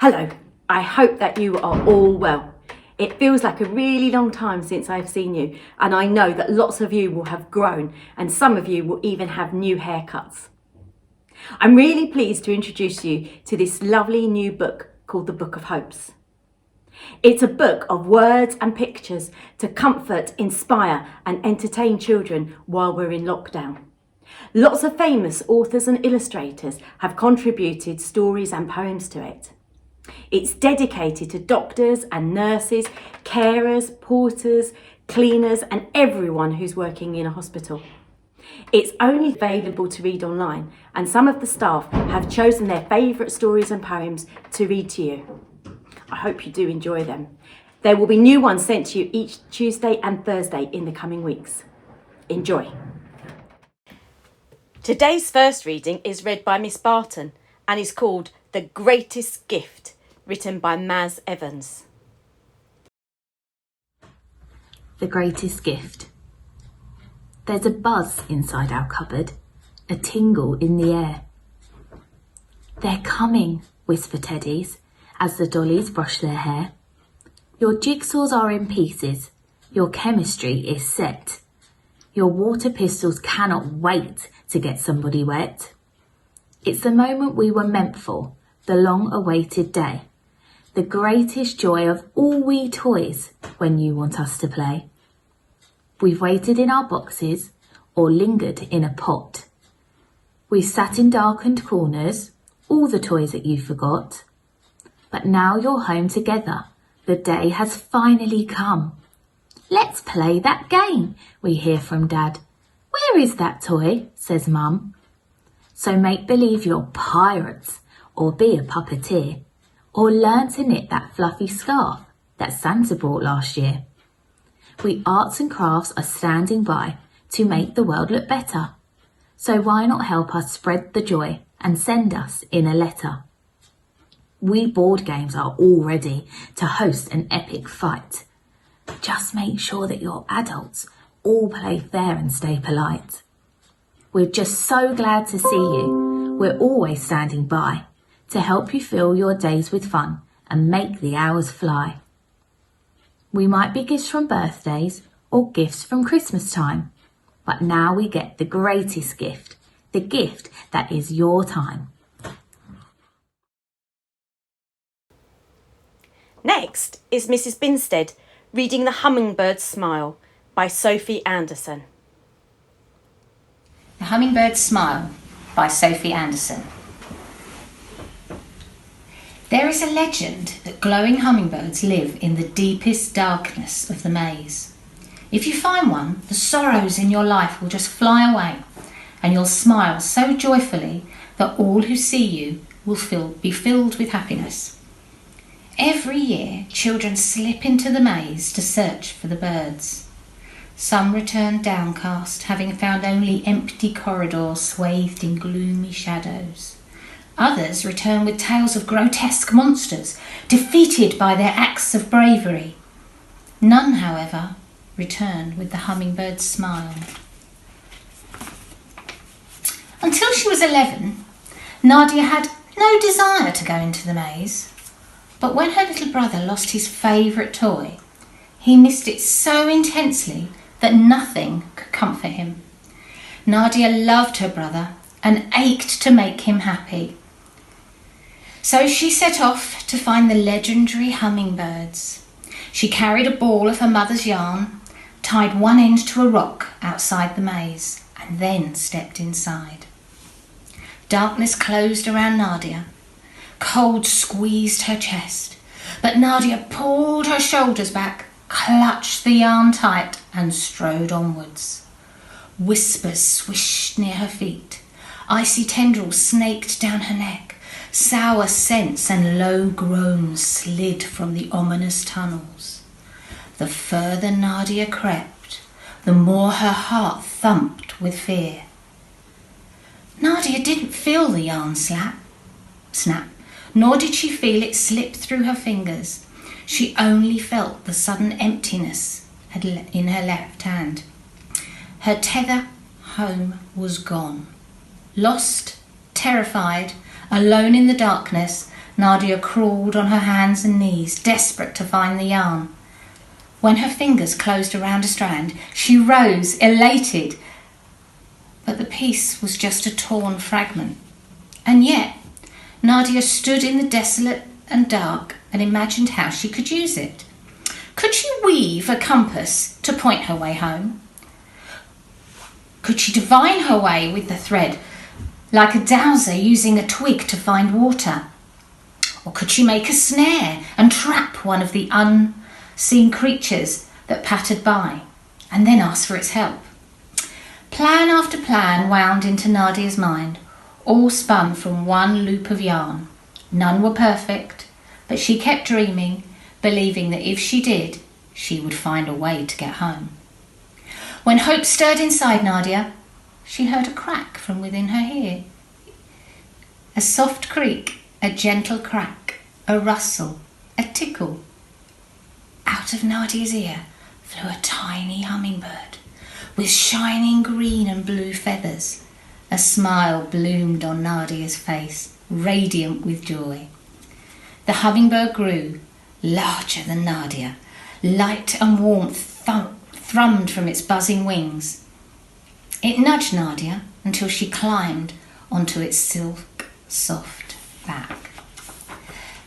Hello, I hope that you are all well. It feels like a really long time since I've seen you, and I know that lots of you will have grown and some of you will even have new haircuts. I'm really pleased to introduce you to this lovely new book called The Book of Hopes. It's a book of words and pictures to comfort, inspire and entertain children while we're in lockdown. Lots of famous authors and illustrators have contributed stories and poems to it. It's dedicated to doctors and nurses, carers, porters, cleaners and everyone who's working in a hospital. It's only available to read online, and some of the staff have chosen their favourite stories and poems to read to you. I hope you do enjoy them. There will be new ones sent to you each Tuesday and Thursday in the coming weeks. Enjoy. Today's first reading is read by Miss Barton and is called The Greatest Gift, written by Maz Evans. The Greatest Gift. There's a buzz inside our cupboard, a tingle in the air. They're coming, whisper teddies, as the dollies brush their hair. Your jigsaws are in pieces, your chemistry is set. Your water pistols cannot wait to get somebody wet. It's the moment we were meant for, the long-awaited day. The greatest joy of all wee toys when you want us to play. We've waited in our boxes or lingered in a pot. We've sat in darkened corners, all the toys that you forgot. But now you're home together, the day has finally come. Let's play that game, we hear from Dad. Where is that toy, says Mum. So make believe you're pirates or be a puppeteer. Or learn to knit that fluffy scarf that Santa brought last year. We arts and crafts are standing by to make the world look better. So why not help us spread the joy and send us in a letter? We board games are all ready to host an epic fight. Just make sure that your adults all play fair and stay polite. We're just so glad to see you. We're always standing by to help you fill your days with fun and make the hours fly. We might be gifts from birthdays or gifts from Christmas time, but now we get the greatest gift, the gift that is your time. Next is Mrs Binstead reading The Hummingbird Smile by Sophie Anderson. The Hummingbird Smile by Sophie Anderson. There is a legend that glowing hummingbirds live in the deepest darkness of the maze. If you find one, the sorrows in your life will just fly away, and you'll smile so joyfully that all who see you will be filled with happiness. Every year, children slip into the maze to search for the birds. Some return downcast, having found only empty corridors swathed in gloomy shadows. Others return with tales of grotesque monsters, defeated by their acts of bravery. None, however, return with the hummingbird's smile. Until she was 11, Nadia had no desire to go into the maze. But when her little brother lost his favourite toy, he missed it so intensely that nothing could comfort him. Nadia loved her brother and ached to make him happy. So she set off to find the legendary hummingbirds. She carried a ball of her mother's yarn, tied one end to a rock outside the maze, and then stepped inside. Darkness closed around Nadia. Cold squeezed her chest, but Nadia pulled her shoulders back, clutched the yarn tight, and strode onwards. Whispers swished near her feet. Icy tendrils snaked down her neck. Sour scents and low groans slid from the ominous tunnels. The further Nadia crept, the more her heart thumped with fear. Nadia didn't feel the yarn snap, nor did she feel it slip through her fingers. She only felt the sudden emptiness in her left hand. Her tether home was gone. Lost, terrified, alone in the darkness, Nadia crawled on her hands and knees, desperate to find the yarn. When her fingers closed around a strand, she rose, elated. But the piece was just a torn fragment. And yet, Nadia stood in the desolate and dark and imagined how she could use it. Could she weave a compass to point her way home? Could she divine her way with the thread, like a dowser using a twig to find water? Or could she make a snare and trap one of the unseen creatures that pattered by, and then ask for its help? Plan after plan wound into Nadia's mind, all spun from one loop of yarn. None were perfect, but she kept dreaming, believing that if she did, she would find a way to get home. When hope stirred inside Nadia, she heard a crack from within her ear. A soft creak, a gentle crack, a rustle, a tickle. Out of Nadia's ear flew a tiny hummingbird with shining green and blue feathers. A smile bloomed on Nadia's face, radiant with joy. The hummingbird grew, larger than Nadia. Light and warmth thrummed from its buzzing wings. It nudged Nadia until she climbed onto its silk soft back.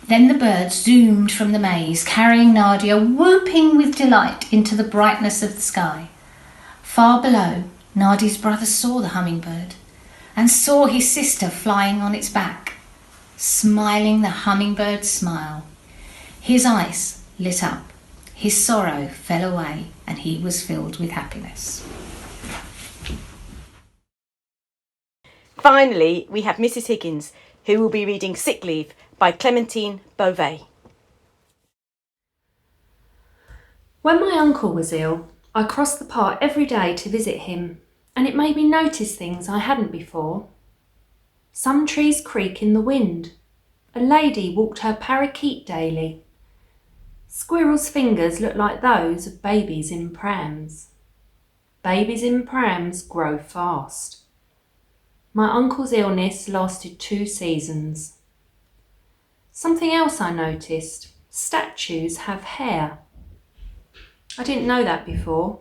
Then the bird zoomed from the maze, carrying Nadia, whooping with delight, into the brightness of the sky. Far below, Nadia's brother saw the hummingbird and saw his sister flying on its back, smiling the hummingbird's smile. His eyes lit up, his sorrow fell away, and he was filled with happiness. Finally, we have Mrs Higgins, who will be reading Sick Leave by Clementine Beauvais. When my uncle was ill, I crossed the park every day to visit him, and it made me notice things I hadn't before. Some trees creak in the wind. A lady walked her parakeet daily. Squirrels' fingers look like those of babies in prams. Babies in prams grow fast. My uncle's illness lasted 2 seasons. Something else I noticed. Statues have hair. I didn't know that before.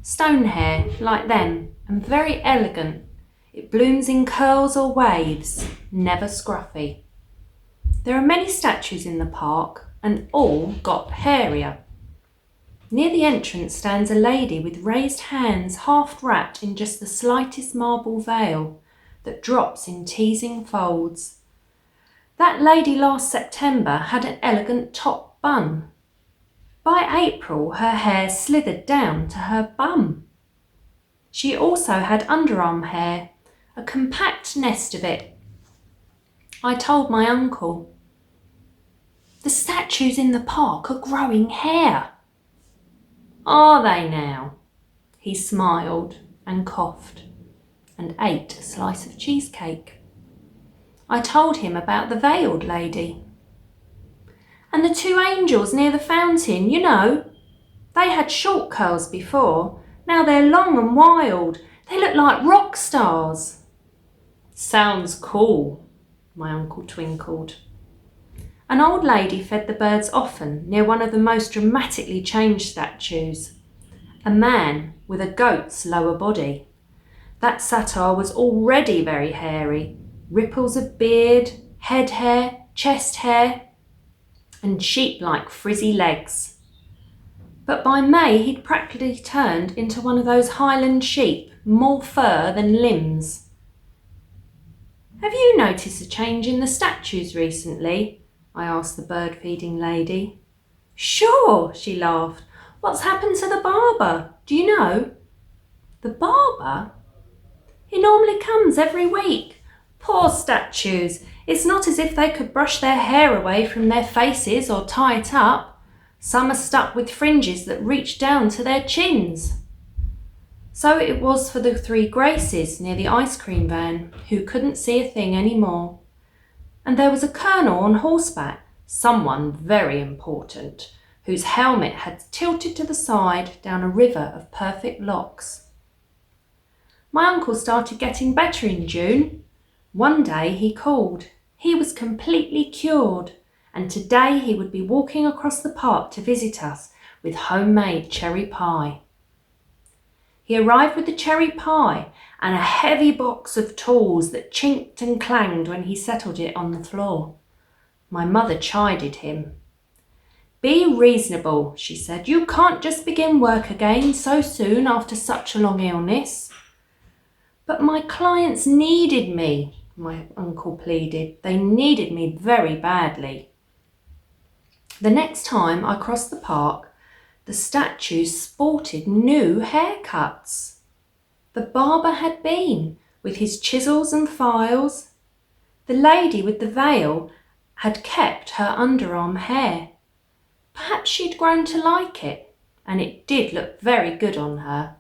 Stone hair, like them, and very elegant. It blooms in curls or waves, never scruffy. There are many statues in the park, and all got hairier. Near the entrance stands a lady with raised hands, half wrapped in just the slightest marble veil that drops in teasing folds. That lady last September had an elegant top bun. By April, her hair slithered down to her bum. She also had underarm hair, a compact nest of it. I told my uncle, "The statues in the park are growing hair." "Are they now?" He smiled and coughed and ate a slice of cheesecake. I told him about the veiled lady. "And the 2 angels near the fountain, you know. They had short curls before. Now they're long and wild. They look like rock stars." "Sounds cool," my uncle twinkled. An old lady fed the birds often near one of the most dramatically changed statues. A man with a goat's lower body. That satyr was already very hairy. Ripples of beard, head hair, chest hair, and sheep-like frizzy legs. But by May he'd practically turned into one of those Highland sheep, more fur than limbs. "Have you noticed a change in the statues recently?" I asked the bird-feeding lady. "Sure," she laughed. "What's happened to the barber? Do you know?" "The barber? He normally comes every week. Poor statues. It's not as if they could brush their hair away from their faces or tie it up. Some are stuck with fringes that reach down to their chins." So it was for the 3 Graces near the ice cream van, who couldn't see a thing anymore. And there was a colonel on horseback, someone very important, whose helmet had tilted to the side down a river of perfect locks. My uncle started getting better in June. One day he called. He was completely cured, and today he would be walking across the park to visit us with homemade cherry pie. He arrived with the cherry pie and a heavy box of tools that chinked and clanged when he settled it on the floor. My mother chided him. "Be reasonable," she said. "You can't just begin work again so soon after such a long illness." "But my clients needed me," my uncle pleaded. "They needed me very badly." The next time I crossed the park, the statues sported new haircuts. The barber had been, with his chisels and files. The lady with the veil had kept her underarm hair. Perhaps she'd grown to like it, and it did look very good on her.